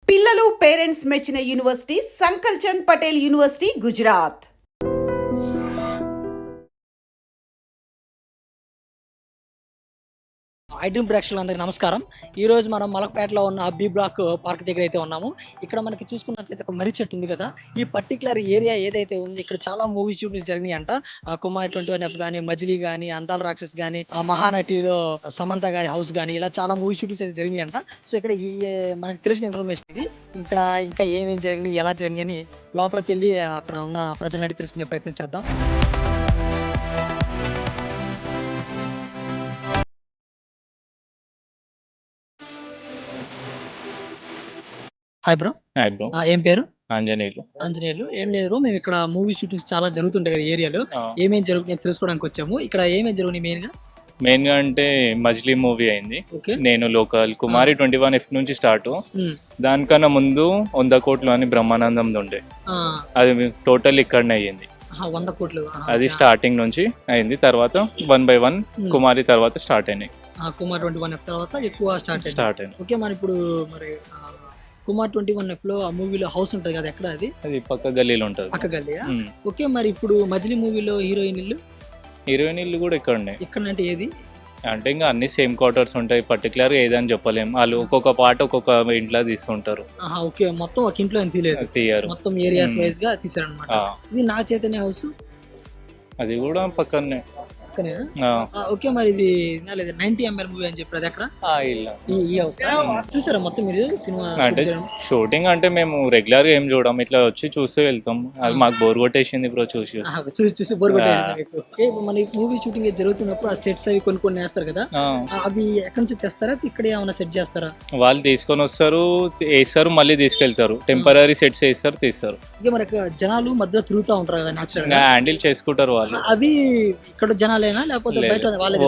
పిల్లలు పేరెంట్స్ మెచ్చిన university సంకల్ Chand Patel university Gujarat. IDream ప్రేక్షకులందరికీ నమస్కారం. ఈరోజు మనం మలక్పేటలో ఉన్న బి బ్లాక్ పార్క్ దగ్గర అయితే ఉన్నాము. ఇక్కడ మనకి చూసుకున్నట్లయితే ఒక మర్రి చెట్టు ఉంది కదా. ఈ పర్టికులర్ ఏరియా ఏదైతే ఉంది ఇక్కడ చాలా మూవీ షూటింగ్స్ జరిగినాయి అంట. కుమార్ 21F కానీ, మజిలీ కానీ, అందాల రాక్షస్ కానీ, మహానటిలో సమంత గారి హౌస్ కానీ ఇలా చాలా మూవీ షూటింగ్స్ అయితే జరిగినాయి అంట. సో ఇక్కడ ఈ మనకు తెలిసిన ఇన్ఫర్మేషన్ ఇది. ఇక్కడ ఇంకా ఏమేమి జరిగినాయి, ఎలా జరిగినాయి అని లోపలికి వెళ్ళి అక్కడ ఉన్న ప్రజలను అడిగి తెలుసుకునే ప్రయత్నం చేద్దాం. Hi bro. Hi bro. ఏం పేరు? ఆంజనేయులు. ఆంజనేయులు. ఏం లేదు బ్రో, మేము ఇక్కడ మూవీ షూటింగ్స్ చాలా జరుగుతుంటాయి కదా ఏరియాలో. ఏమేమి జరుగుతున్నాయి తెలుసుకోవడానికి వచ్చాము. ఇక్కడ ఏమేమి జరుగుతున్నాయి మెయిన్ గా అంటే మజిలీ మూవీ అయింది. ఓకే. నేను లోకల్ కుమారి 21F నుంచి స్టార్ట్. దానికన్నా ముందు 100 కోట్లు అని బ్రహ్మానందం ఉండే, అది టోటల్ ఇక్కడనే అయ్యింది. 100 కోట్లు అది స్టార్టింగ్ నుంచి అయింది. తర్వాత 1 by 1 కుమారి తర్వాత స్టార్ట్ అయినాయి. కుమార్ 21F తర్వాత ఎక్కువ స్టార్ట్ అయినాయి. ఓకే. మరి ఇప్పుడు మరి కుమార్ 21F లో ఆ మూవీలో హౌస్ ఉంటది కదా, ఎక్కడ అది? అది పక్క గల్లీలో ఉంటది. పక్క గల్లీ. ఓకే. మరి ఇప్పుడు మజిలీ మూవీలో హీరోయిన్ ఇల్లు కూడా ఇక్కడనే. ఇక్కడ అంటే ఏది అంటే ఇంకా అన్ని సేమ్ క్వార్టర్స్ ఉంటాయి. పర్టికులర్ గా ఏదని చెప్పలేము. వాళ్ళు ఒక్కొక్క పార్ట్ ఒక్కొక్క ఇంట్లో తీస్తుంటారు. ఓకే. మొత్తం ఒక ఇంట్లో తీయరు, మొత్తం ఏరియాస్ వైజ్ గా తీసారనమాట. ఇది నా చైతన్య హౌస్, అది కూడా పక్కనే. ఓకే. మరి ఇది 90 ml మూవీ అని చెప్పారు, అది ఎక్కడ? ఈ హౌస్ చూసారా మొత్తం మీరు సినిమా? అంటే షూటింగ్ అంటే మేము రెగ్యులర్ గా ఏం చూడం, ఇట్లా వచ్చి చూస్తూ వెళ్తాం. అది మాకు బోర్ కొట్టేసింది బ్రో, చూసి చూసి బోర్ కొట్టేసింది. మన మూవీ షూటింగ్ జరుగుతున్నప్పుడు ఆ సెట్స్ అవి కొన్ని వేస్తారు కదా, అవి ఎక్కడి నుంచి తెస్తారా, ఇక్కడ ఏమైనా సెట్ చేస్తారా? వాళ్ళు తీసుకొని వస్తారు, వేస్తారు, మళ్ళీ తీసుకెళ్తారు. టెంపరీ సెట్స్ వేస్తారు, తీస్తారు. ఇక మనకి జనాలు మధ్యలో తిరుగుతూ ఉంటారు కదా, నేచురల్ గా హ్యాండిల్ చేసుకుంటారు వాళ్ళు. అవి ఇక్కడ జనాలు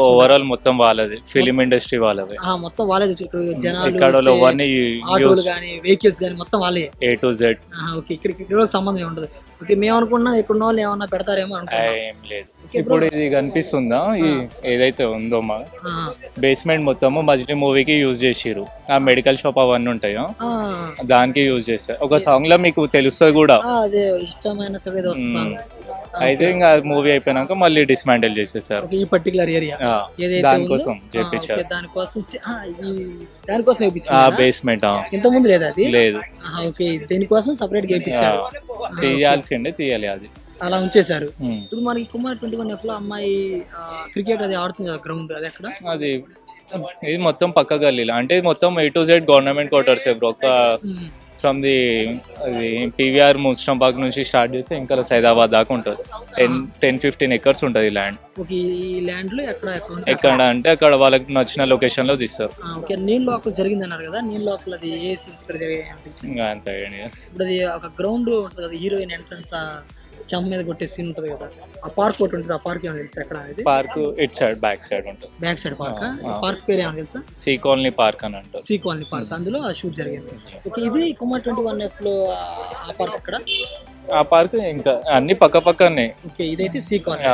ఓవరాల్ మొత్తం వాళ్ళది, ఫిలిం ఇండస్ట్రీ వాళ్ళది, మొత్తం వాళ్ళే. జనాలు, ఆటోలు గానీ, వెహికల్స్ గానీ మొత్తం వాళ్ళే, A to Z. ఓకే. ఇక్కడ సంబంధం ఉండదు. ఓకే. మేము అనుకున్నా ఇక్కడ వాళ్ళు ఏమన్నా పెడతారేమో అనుకున్నాం. ఏం లేదు. ఇప్పుడు ఇది కనిపిస్తుందా, ఏదైతే ఉందో మా బేస్మెంట్ మొత్తము మజిలీ మూవీకి యూజ్ చేసిరు. ఆ మెడికల్ షాప్ అవన్నీ ఉంటాయో దానికి యూజ్ చేస్తారు. ఒక సాంగ్ లో మీకు తెలుస్తుంది కూడా, అదే ఇష్టమైన సాంగ్. అయితే ఇంకా మూవీ అయిపోయినాక మళ్ళీ డిస్మాంటిల్ చేసేసారు. ఈ పర్టికులర్ ఏరియా దానికోసం చేపించారు. దానికోసం బేస్మెంట్ ఇంత ముందు లేదా? అది లేదు. ఓకే. దీనికోసం సపరేట్ చేయించారు. తీయాల్సిందే, తీయాలి, అది అలా ఉంచేశారు. ఇప్పుడు మనకి కుమార్ 21F లో అమ్మాయి క్రికెట్ అది ఆడుతుంది కదా, గ్రౌండ్ అది ఎక్కడ? అది ఇది మొత్తం పక్క గల్లీలో. అంటే మొత్తం A to Z government quarters. ఒక ఫ్రమ్ ది అది PVR ముస్టంబాగ్ నుంచి స్టార్ట్ చేస్తే ఇంకా సైదాబాద్ దాకా ఉంటుంది. 10-15 acres ఉంటుంది ల్యాండ్. ఈ ల్యాండ్ లో ఎక్కడ అంటే అక్కడ వాళ్ళకి నచ్చిన లొకేషన్ లో తీస్తారు. నీళ్ళ లోకల్ జరిగింది అన్నారు కదా, నీళ్ళ లోకల్ అది ఏ సీన్స్ ఇక్కడ ఇంకా అంతే. ఇప్పుడు అది ఒక గ్రౌండ్ ఉంటుంది కదా, హీరోయిన్ ఎంట్రన్స్ చమ్ మీద కొట్టే సీన్ ఉంటుంది కదా, ఆ పార్క్ ఒకటి ఉంటుంది. ఆ పార్క్ ఏమైనా తెలుసా ఎక్కడ? అనేది park it side, back side ఉంటుంది. Back side park. పార్క్ పేరు ఏమైనా తెలుసా? సి కాలనీ పార్క్ అని అంటారు. సి కాలనీ పార్క్, అందులో ఆ షూట్ జరిగింది. ఓకే. ఇది కుమార్ 21F లో ఆ పార్క్ ఎక్కడ? ఆ పార్క్ ఇంకా అన్ని పక్క పక్కనే. ఓకే. ఇదైతే సి కాలనీ.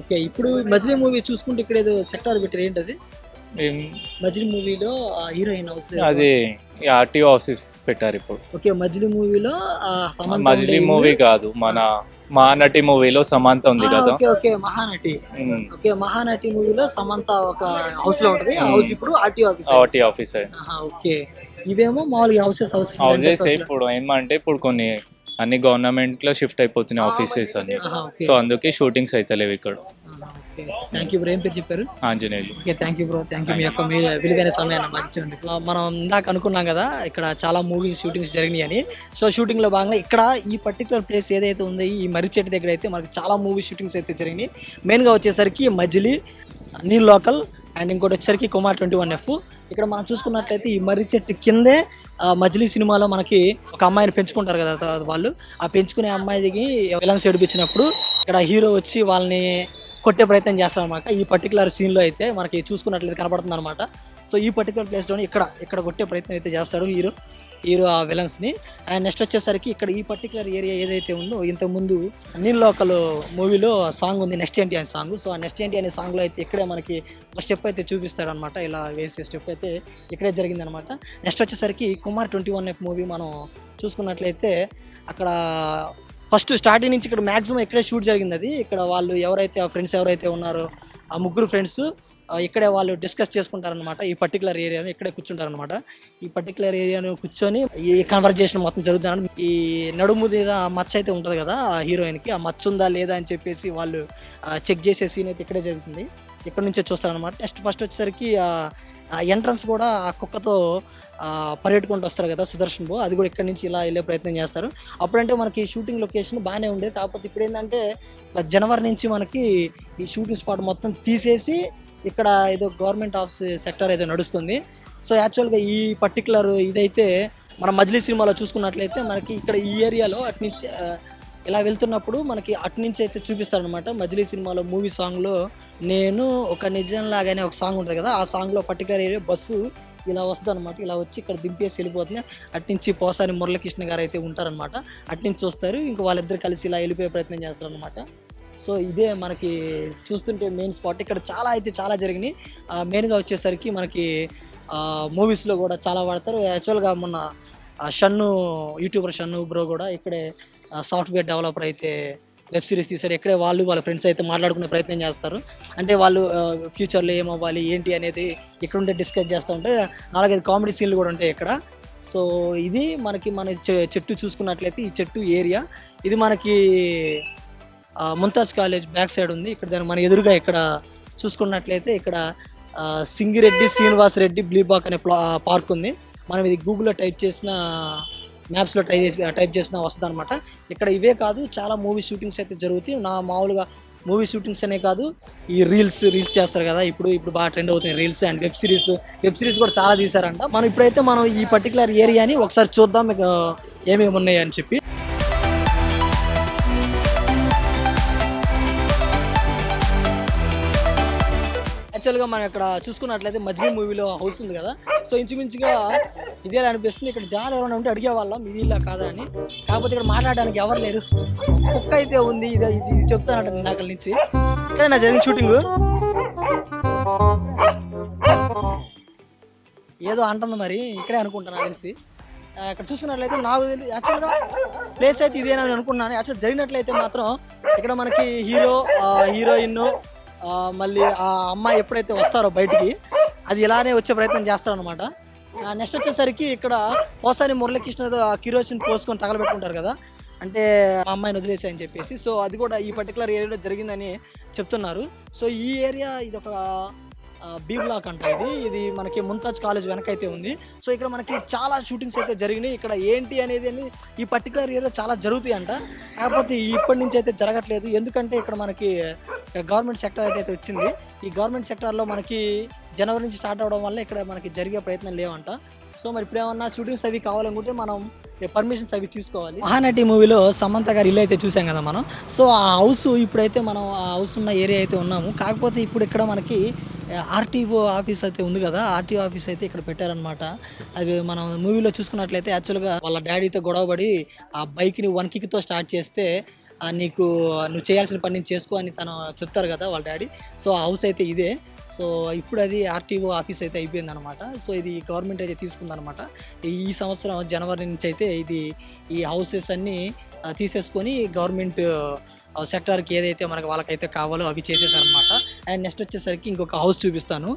ఓకే. ఇప్పుడు మజిలీ మూవీ చూసుకుంటే ఇక్కడ ఏదో సెక్టార్ పెట్టారు, ఏంటది? మజిలీ మూవీలో హీరోయిన్ హౌస్, అది RTO ఆఫీస్ పెట్టారు ఇప్పుడు. ఓకే. మజిలీ మూవీలో మజిలీ మూవీ కాదు, మన మహానటి మూవీలో సమంత ఉంది కదా. ఓకే. మహానటి. ఓకే. మహానటి మూవీలో సమంత ఒక హౌస్ లో ఉంటది. ఆ హౌస్ ఇప్పుడు RTO ఆఫీస్. ఓకే. ఇవేమో మామూలుగా హౌసెస్. ఇప్పుడు ఏమంటే ఇప్పుడు కొన్ని అన్ని గవర్నమెంట్ లో షిఫ్ట్ అయిపోతున్నాయి ఆఫీసెస్ అన్ని. సో అందుకే షూటింగ్స్ అయితలేవు ఇక్కడ. Thank you bro. ఏం పేరు చెప్పారు? Anjaneyulu. Okay. Thank you bro. Thank you మీ యొక్క విలువైన సమయాన్ని మాకు ఇచ్చినందుకు. మనం ఇందాక అనుకున్నాం కదా ఇక్కడ చాలా మూవీ షూటింగ్స్ జరిగినాయి అని. సో షూటింగ్ లో భాగంగా ఇక్కడ ఈ పర్టికులర్ ప్లేస్ ఏదైతే ఉందో ఈ మర్రి చెట్టు దగ్గర అయితే మనకి చాలా మూవీ షూటింగ్స్ అయితే జరిగినాయి. మెయిన్గా వచ్చేసరికి మజిలీ, నీల్ లోకల్ అండ్ ఇంకోటి వచ్చేసరికి కుమార్ 21F. ఇక్కడ మనం చూసుకున్నట్లయితే ఈ మర్రి చెట్టు కిందే మజిలీ సినిమాలో మనకి ఒక అమ్మాయిని పెంచుకుంటారు కదా వాళ్ళు. ఆ పెంచుకునే అమ్మాయికి విలన్స్ ఏడిపించినప్పుడు ఇక్కడ హీరో వచ్చి వాళ్ళని కొట్టే ప్రయత్నం చేస్తారు అనమాట. ఈ పర్టికులర్ సీన్లో అయితే మనకి చూసుకున్నట్లయితే కనబడుతుంది అనమాట. సో ఈ పర్టికులర్ ప్లేస్లోనే ఇక్కడ కొట్టే ప్రయత్నం అయితే చేస్తాడు హీరో. హీరో ఆ విలన్స్ని. అండ్ నెక్స్ట్ వచ్చేసరికి ఇక్కడ ఈ పర్టికులర్ ఏరియా ఏదైతే ఉందో ఇంతకుముందు నీల్ లోకల్ మూవీలో సాంగ్ ఉంది నెక్స్ట్ ఏంటి అనే సాంగ్. సో ఆ నెక్స్ట్ ఏంటి అనే సాంగ్లో అయితే ఇక్కడే మనకి ఒక స్టెప్ అయితే చూపిస్తాడు అనమాట. ఇలా వేసే స్టెప్ అయితే ఇక్కడే జరిగిందనమాట. నెక్స్ట్ వచ్చేసరికి కుమార్ 21F మూవీ మనం చూసుకున్నట్లయితే అక్కడ ఫస్ట్ స్టార్టింగ్ నుంచి ఇక్కడ మ్యాక్సిమం ఇక్కడే షూట్ జరిగింది. అది ఇక్కడ వాళ్ళు ఎవరైతే ఆ ఫ్రెండ్స్ ఎవరైతే ఉన్నారో ఆ ముగ్గురు ఫ్రెండ్స్ ఇక్కడే వాళ్ళు డిస్కస్ చేసుకుంటారనమాట. ఈ పర్టికులర్ ఏరియాను ఇక్కడే కూర్చుంటారనమాట. ఈ పర్టికులర్ ఏరియాను కూర్చొని ఈ కన్వర్జేషన్ మొత్తం జరుగుతుంది. ఈ నడుము మీద మచ్చ అయితే ఉంటుంది కదా ఆ హీరోయిన్కి, ఆ మచ్చ ఉందా లేదా అని చెప్పేసి వాళ్ళు చెక్ చేసే సీన్ అయితే ఇక్కడే జరుగుతుంది. ఇక్కడ నుంచే చూస్తారనమాట. నెక్స్ట్ ఫస్ట్ వచ్చేసరికి ఎంట్రన్స్ కూడా ఆ కుక్కతో పరిగెట్టుకుంటూ వస్తారు కదా సుదర్శన్ బాబు, అది కూడా ఇక్కడ నుంచి ఇలా వెళ్ళే ప్రయత్నం చేస్తారు. అప్పుడంటే మనకి షూటింగ్ లొకేషన్ బాగానే ఉండేది. కాకపోతే ఇప్పుడు ఏంటంటే జనవరి నుంచి మనకి ఈ షూటింగ్ స్పాట్ మొత్తం తీసేసి ఇక్కడ ఏదో గవర్నమెంట్ ఆఫీస్ సెక్టర్ ఏదో నడుస్తుంది. సో యాక్చువల్గా ఈ పర్టికులర్ ఇదైతే మన మజిలీ సినిమాలో చూసుకున్నట్లయితే మనకి ఇక్కడ ఈ ఏరియాలో అటు నుంచి ఇలా వెళ్తున్నప్పుడు మనకి అటు నుంచి అయితే చూపిస్తారనమాట. మజిలీ సినిమాలో మూవీ సాంగ్లో నేను ఒక నిజం లాగానే ఒక సాంగ్ ఉంటుంది కదా, ఆ సాంగ్లో పర్టికులర్ ఏరియా బస్సు ఇలా వస్తుంది అనమాట. ఇలా వచ్చి ఇక్కడ దింపేసి వెళ్ళిపోతుంది. అటు నుంచి పోసాని మురళీకృష్ణ గారు అయితే ఉంటారనమాట. అటు నుంచి చూస్తారు, ఇంక వాళ్ళిద్దరు కలిసి ఇలా వెళ్ళిపోయే ప్రయత్నం చేస్తారనమాట. సో ఇదే మనకి చూస్తుంటే మెయిన్ స్పాట్. ఇక్కడ చాలా జరిగినాయి. మెయిన్గా వచ్చేసరికి మనకి మూవీస్లో కూడా చాలా వాడతారు. యాక్చువల్గా మొన్న షన్ను యూట్యూబర్ షన్ను బ్రో కూడా ఇక్కడే సాఫ్ట్వేర్ డెవలపర్ అయితే వెబ్ సిరీస్ తీసాడు. ఇక్కడే వాళ్ళ ఫ్రెండ్స్ అయితే మాట్లాడుకునే ప్రయత్నం చేస్తారు. అంటే వాళ్ళు ఫ్యూచర్లో ఏమవ్వాలి ఏంటి అనేది ఇక్కడ ఉంటే డిస్కస్ చేస్తూ ఉంటే 4-5 కామెడీ సీన్లు కూడా ఉంటాయి ఇక్కడ. సో ఇది మనకి మన చెట్టు చూసుకున్నట్లయితే ఈ చెట్టు ఏరియా ఇది మనకి ముంతాజ్ కాలేజ్ బ్యాక్ సైడ్ ఉంది. ఇక్కడ దాని మన ఎదురుగా ఇక్కడ చూసుకున్నట్లయితే ఇక్కడ సింగిరెడ్డి శ్రీనివాస్ రెడ్డి బ్లీబాక్ అనే పార్క్ ఉంది. మనం ఇది గూగుల్లో టైప్ చేసిన మ్యాప్స్లో టైప్ చేసిన వస్తుంది అనమాట. ఇక్కడ ఇవే కాదు చాలా మూవీ షూటింగ్స్ అయితే జరుగుతాయి. మామూలుగా మూవీ షూటింగ్స్ అనే కాదు, ఈ రీల్స్ చేస్తారు కదా ఇప్పుడు బాగా ట్రెండ్ అవుతాయి రీల్స్ అండ్ వెబ్ సిరీస్ కూడా చాలా తీశారంట. ఇప్పుడైతే మనం ఈ పర్టికులర్ ఏరియాని ఒకసారి చూద్దాం మీకు ఏమేమి ఉన్నాయి అని చెప్పి. యాక్చువల్గా మనం ఇక్కడ చూసుకున్నట్లయితే మజిలీ మూవీలో హౌస్ ఉంది కదా, సో ఇంచుమించుగా ఇదే అనిపిస్తుంది. ఇక్కడ జనాలు ఎవరైనా ఉంటే అడిగేవాళ్ళం ఇది ఇలా కాదా అని. కాకపోతే ఇక్కడ మాట్లాడడానికి ఎవరు లేరు. కుక్క అయితే ఉంది, ఇది చెప్తానంట ఇందాక నుంచి. ఇక్కడే నా జరిగిన షూటింగ్ ఏదో అంటుంది మరి, ఇక్కడే అనుకుంటాను తెలిసి. ఇక్కడ చూసుకున్నట్లయితే నాకు తెలియదు యాక్చువల్గా ప్లేస్ అయితే ఇదేనని అనుకున్నాను. యాక్చువల్ జరిగినట్లయితే మాత్రం ఇక్కడ మనకి హీరోయిన్ మళ్ళీ ఆ అమ్మాయి ఎప్పుడైతే వస్తారో బయటికి అది ఇలానే వచ్చే ప్రయత్నం చేస్తారనమాట. నెక్స్ట్ వచ్చేసరికి ఇక్కడ పోసాని మురళీకృష్ణ కిరోసిన్ పోసుకొని తగలబెట్టుకుంటారు కదా, అంటే మా అమ్మాయిని వదిలేసాయి అని చెప్పేసి. సో అది కూడా ఈ పర్టికులర్ ఏరియాలో జరిగిందని చెప్తున్నారు. సో ఈ ఏరియా ఇది ఒక బీ బ్లాక్ అంట. ఇది మనకి ముంతాజ్ కాలేజ్ వెనక అయితే ఉంది. సో ఇక్కడ మనకి చాలా షూటింగ్స్ అయితే జరిగినాయి. ఇక్కడ ఏంటి అనేది ఈ పర్టికులర్ ఏరియా చాలా జరుగుతాయి అంట. కాకపోతే ఇప్పటి నుంచి అయితే జరగట్లేదు. ఎందుకంటే ఇక్కడ మనకి గవర్నమెంట్ సెక్టర్ అయితే వచ్చింది. ఈ గవర్నమెంట్ సెక్టార్లో మనకి జనవరి నుంచి స్టార్ట్ అవడం వల్ల ఇక్కడ మనకి జరిగే ప్రయత్నం లేవంట. సో మరి ఇప్పుడు ఏమన్నా షూటింగ్స్ అవి కావాలనుకుంటే మనం పర్మిషన్స్ అవి తీసుకోవాలి. మహానటి మూవీలో సమంత గారి ఇల్లు అయితే చూసాం కదా మనం. సో ఆ హౌస్ ఇప్పుడైతే మనం ఆ హౌస్ ఉన్న ఏరియా అయితే ఉన్నాము. కాకపోతే ఇప్పుడు ఇక్కడ మనకి ఆర్టీఓ ఆఫీస్ అయితే ఉంది కదా, ఆర్టీఓ ఆఫీస్ అయితే ఇక్కడ పెట్టారనమాట. అది మనం మూవీలో చూసుకున్నట్లయితే యాక్చువల్గా వాళ్ళ డాడీతో గొడవపడి ఆ బైక్ని 1 కిక్తో స్టార్ట్ చేస్తే నువ్వు చేయాల్సిన పని నేను చేసుకో అని తను చెప్తారు కదా వాళ్ళ డాడీ. సో ఆ హౌస్ అయితే ఇదే. సో ఇప్పుడు అది ఆర్టీఓ ఆఫీస్ అయితే అయిపోయింది అనమాట. సో ఇది గవర్నమెంట్ అయితే తీసుకుందనమాట. ఈ సంవత్సరం జనవరి నుంచి అయితే ఈ హౌసెస్ అన్నీ తీసేసుకొని గవర్నమెంట్ సెక్టార్కి ఏదైతే మనకు వాళ్ళకైతే కావాలో అవి చేసేసారనమాట. అండ్ నెక్స్ట్ వచ్చేసరికి ఇంకొక హౌస్ చూపిస్తాను.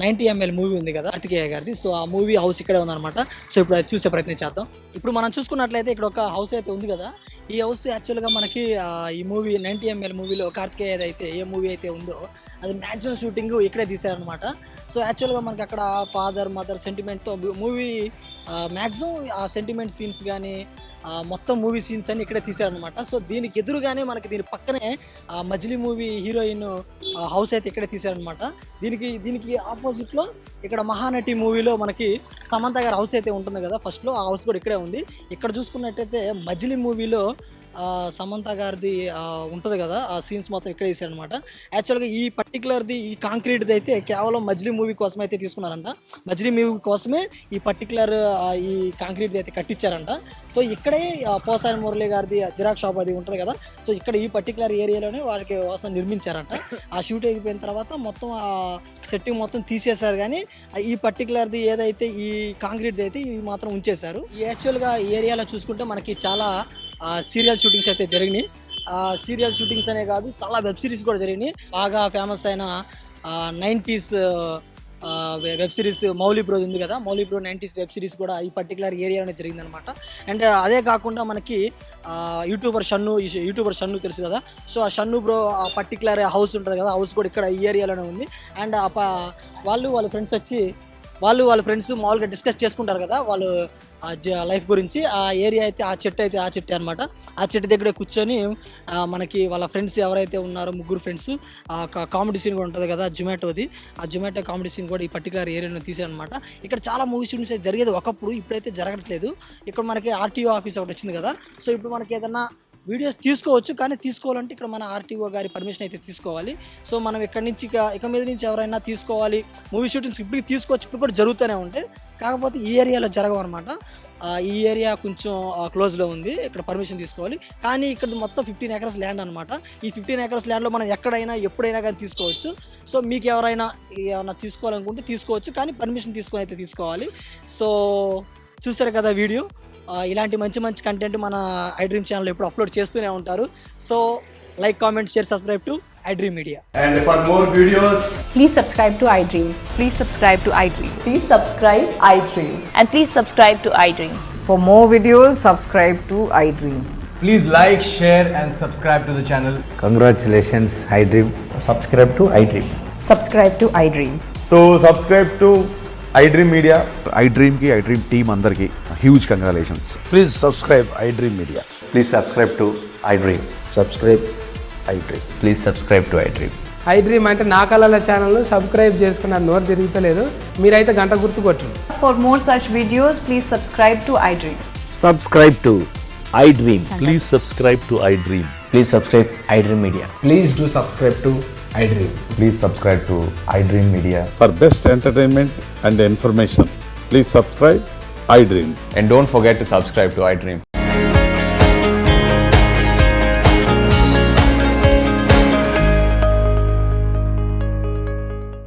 90 ml మూవీ ఉంది కదా కార్తికేయ గారిది. సో ఆ మూవీ హౌస్ ఇక్కడే ఉందన్నమాట. సో ఇప్పుడు అది చూసే ప్రయత్నం చేద్దాం. ఇప్పుడు మనం చూసుకున్నట్లయితే ఇక్కడ ఒక హౌస్ అయితే ఉంది కదా, ఈ హౌస్ యాక్చువల్గా మనకి ఈ మూవీ 90 ml మూవీలో కార్తికేయ అయితే ఏ మూవీ అయితే ఉందో అది మ్యాక్సిమం షూటింగ్ ఇక్కడే తీశారనమాట. సో యాక్చువల్గా మనకి అక్కడ ఫాదర్ మదర్ సెంటిమెంట్తో మూవీ మ్యాక్సిమం ఆ సెంటిమెంట్ సీన్స్ కానీ మొత్తం మూవీ సీన్స్ అన్ని ఇక్కడే తీశారనమాట. సో దీనికి ఎదురుగానే మనకి దీని పక్కనే మజిలీ మూవీ హీరోయిన్ హౌస్ అయితే ఇక్కడే తీశారనమాట. దీనికి ఆపోజిట్లో ఇక్కడ మహానటి మూవీలో మనకి సమంత గారి హౌస్ అయితే ఉంటుంది కదా ఫస్ట్లో, ఆ హౌస్ కూడా ఇక్కడే ఉంది. ఇక్కడ చూసుకున్నట్టయితే మజిలీ మూవీలో సమంత గారిది ఉంటుంది కదా, ఆ సీన్స్ మొత్తం ఇక్కడ వేసారనమాట. యాక్చువల్గా ఈ పర్టికులర్ది ఈ కాంక్రీట్ది అయితే కేవలం మజిలీ మూవీ కోసం అయితే తీసుకున్నారంట. మజిలీ మూవీ కోసమే ఈ పర్టికులర్ ఈ కాంక్రీట్ది అయితే కట్టించారంట. సో ఇక్కడే పోసాని మురళి గారిది జిరాక్ షాప్ అది ఉంటుంది కదా, సో ఇక్కడ ఈ పర్టికులర్ ఏరియాలోనే వాళ్ళకి కోసం నిర్మించారంట. ఆ షూట్ అయిపోయిన తర్వాత మొత్తం ఆ సెట్టింగ్ మొత్తం తీసేశారు, కానీ ఈ పర్టికులర్ది ఏదైతే ఈ కాంక్రీట్ది అయితే ఇది మాత్రం ఉంచేశారు. ఈ యాక్చువల్గా ఈ ఏరియాలో చూసుకుంటే మనకి చాలా సీరియల్ షూటింగ్స్ అయితే జరిగినాయి. సీరియల్ షూటింగ్స్ అనే కాదు, చాలా వెబ్ సిరీస్ కూడా జరిగినాయి. బాగా ఫేమస్ అయిన 90s web series Mouli bro ఉంది కదా, Mouli bro 90s web series కూడా ఈ పర్టికులర్ ఏరియాలోనే జరిగిందనమాట. అండ్ అదే కాకుండా మనకి యూట్యూబర్ షన్ను తెలుసు కదా, సో ఆ షన్ను బ్రో ఆ పర్టికులర్ హౌస్ ఉంటుంది కదా, హౌస్ కూడా ఇక్కడ ఈ ఏరియాలోనే ఉంది. అండ్ వాళ్ళ ఫ్రెండ్స్ వచ్చి వాళ్ళ ఫ్రెండ్స్ మామూలుగా డిస్కస్ చేసుకుంటారు కదా వాళ్ళు లైఫ్ గురించి. ఆ ఏరియా అయితే ఆ చెట్టు అనమాట. ఆ చెట్టు దగ్గరే కూర్చొని మనకి వాళ్ళ ఫ్రెండ్స్ ఎవరైతే ఉన్నారో ముగ్గురు ఫ్రెండ్స్ కామెడీ సీన్ కూడా ఉంటుంది కదా జొమాటోది, ఆ జొమాటో కామెడీ సీన్ కూడా ఈ పర్టికులర్ ఏరియాలో తీసారనమాట. ఇక్కడ చాలా మూవీ షూటింగ్స్ జరిగేది ఒకప్పుడు, ఇప్పుడైతే జరగట్లేదు. ఇక్కడ మనకి ఆర్టీఓ ఆఫీస్ ఒకటి వచ్చింది కదా, సో ఇప్పుడు మనకి ఏదన్నా వీడియోస్ తీసుకోవచ్చు, కానీ తీసుకోవాలంటే ఇక్కడ మన ఆర్టీఓ గారి పర్మిషన్ అయితే తీసుకోవాలి. సో మనం ఇక మీద నుంచి ఎవరైనా తీసుకోవాలి మూవీ షూటింగ్స్ ఇప్పటికి తీసుకోవచ్చు, ఇప్పుడు కూడా జరుగుతూనే ఉంటాయి. కాకపోతే ఈ ఏరియాలో జరగవన్నమాట. ఈ ఏరియా కొంచెం క్లోజ్లో ఉంది, ఇక్కడ పర్మిషన్ తీసుకోవాలి. కానీ ఇక్కడ మొత్తం 15 acres ల్యాండ్ అనమాట. ఈ 15 acres ల్యాండ్లో మనం ఎక్కడైనా ఎప్పుడైనా కానీ తీసుకోవచ్చు. సో మీకు ఏమైనా తీసుకోవాలనుకుంటే తీసుకోవచ్చు, కానీ పర్మిషన్ తీసుకొని అయితే తీసుకోవాలి. సో చూసారు కదా వీడియో, ఇలాంటి మంచి కంటెంట్ మన iDream ఛానల్ ఎప్పుడు అప్లోడ్ చేస్తూనే ఉంటారు. So like, comment, share, subscribe to iDream Media. And for more videos, Please subscribe to iDream. Please subscribe to iDream. Please subscribe iDream. And please subscribe to iDream. For more videos, subscribe to iDream. please like, share and subscribe to the channel. Congratulations, iDream. Subscribe to iDream. Subscribe to iDream. So subscribe to iDream Media. iDream की iDream team अंदर की huge congratulations. Please subscribe iDream Media. Please subscribe to iDream. Subscribe iDream. Please subscribe to iDream. iDream అంటే నా కళల channel subscribe చేసుకున్నారు, నోరు తిరుగుతలేదు, మీరైతే గంట గుర్తు కొట్టండి. For more such videos, please subscribe to iDream. Subscribe to iDream. Please subscribe to iDream. Please subscribe iDream Media. Please do subscribe to iDream. Please subscribe to iDream Media. For best entertainment and information, please subscribe iDream. And don't forget to subscribe to iDream.